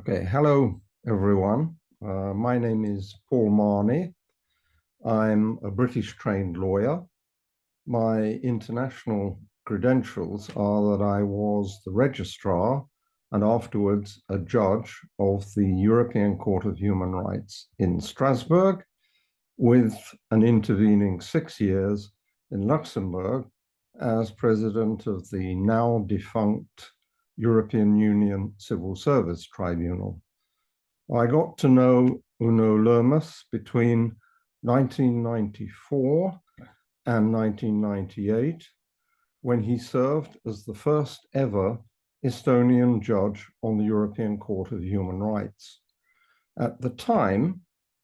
Okay, hello everyone. My name is Paul Mahoney. I'm a British trained lawyer. My international credentials are that I was the registrar and afterwards a judge of the European Court of Human Rights in Strasbourg, with an intervening 6 years in Luxembourg as president of the now defunct European Union Civil Service Tribunal. I got to know Uno Lõhmuse between 1994 and 1998, when he served as the first ever Estonian judge on the European Court of Human Rights. At the time,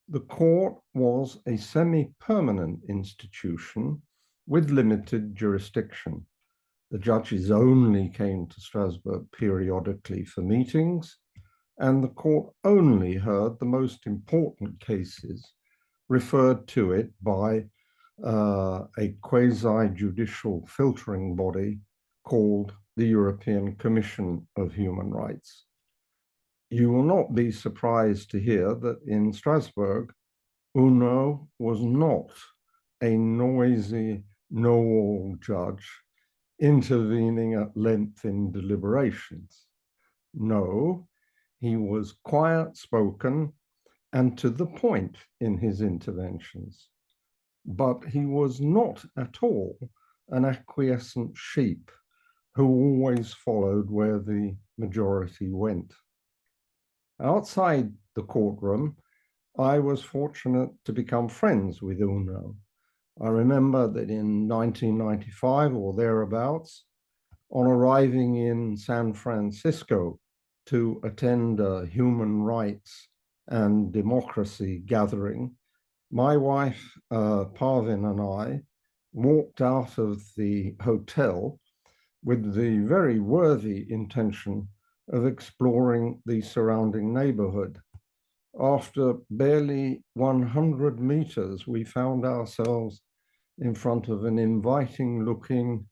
the court was a semi-permanent institution with limited jurisdiction. The judges only came to Strasbourg periodically for meetings, and the court only heard the most important cases referred to it by a quasi-judicial filtering body called the European Commission of Human Rights. You will not be surprised to hear that in Strasbourg, Uno was not a noisy, know-all judge intervening at length in deliberations. No, he was quiet-spoken and to the point in his interventions. But he was not at all an acquiescent sheep who always followed where the majority went. Outside the courtroom, I was fortunate to become friends with Uno. I remember that in 1995 or thereabouts, on arriving in San Francisco to attend a human rights and democracy gathering, my wife, Parvin, and I walked out of the hotel with the very worthy intention of exploring the surrounding neighborhood. After barely 100 meters, we found ourselves in front of an inviting-looking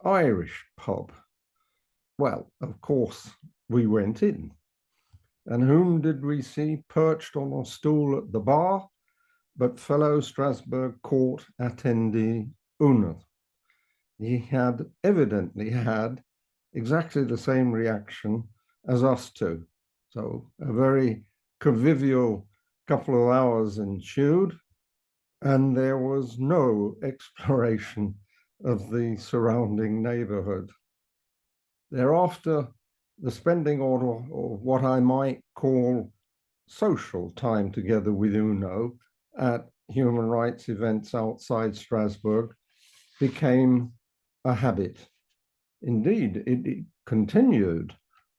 Irish pub. Well, of course, we went in. And whom did we see perched on a stool at the bar but fellow Strasbourg court attendee Uno? He had evidently had exactly the same reaction as us two. So a very convivial couple of hours ensued, and there was no exploration of the surrounding neighborhood. Thereafter, the spending of what I might call social time together with Uno at human rights events outside Strasbourg became a habit. Indeed, it continued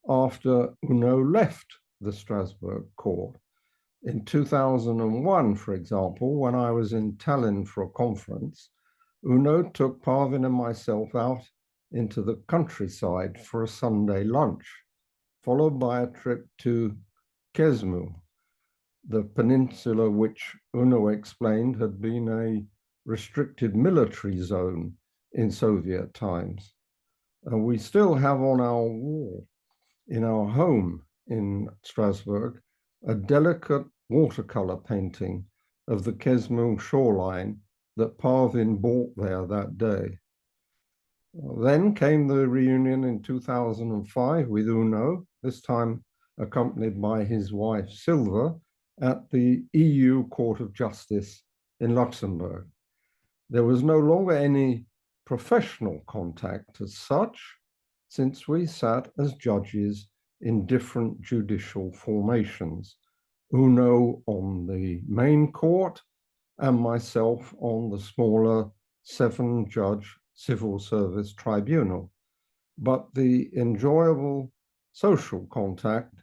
after Uno left the Strasbourg court. In 2001, for example, when I was in Tallinn for a conference, Uno took Parvin and myself out into the countryside for a Sunday lunch, followed by a trip to Kesmu, the peninsula which Uno explained had been a restricted military zone in Soviet times. And we still have on our wall in our home in Strasbourg a delicate watercolor painting of the Kesmu shoreline that Parvin bought there that day. Then came the reunion in 2005 with Uno, this time accompanied by his wife Silva, at the EU Court of Justice in Luxembourg. There was no longer any professional contact as such, since we sat as judges in different judicial formations, Uno on the main court and myself on the smaller 7-judge civil service tribunal. But the enjoyable social contact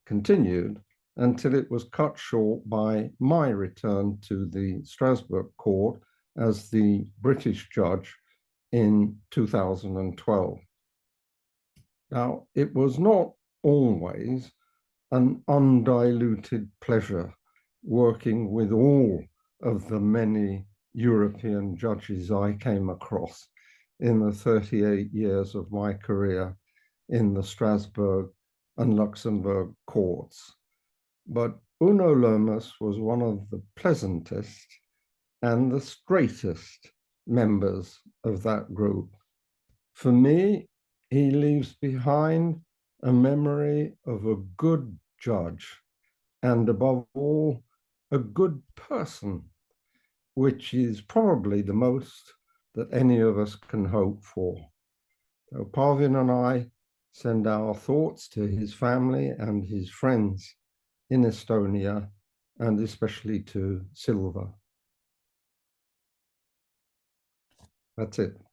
continued until it was cut short by my return to the Strasbourg court as the British judge in 2012. Now, it was not always an undiluted pleasure working with all of the many European judges I came across in the 38 years of my career in the Strasbourg and Luxembourg courts. But Uno Lõhmuse was one of the pleasantest and the straightest members of that group. For me, he leaves behind a memory of a good judge and, above all, a good person, which is probably the most that any of us can hope for. So Parvin and I send our thoughts to his family and his friends in Estonia, and especially to Silva. That's it.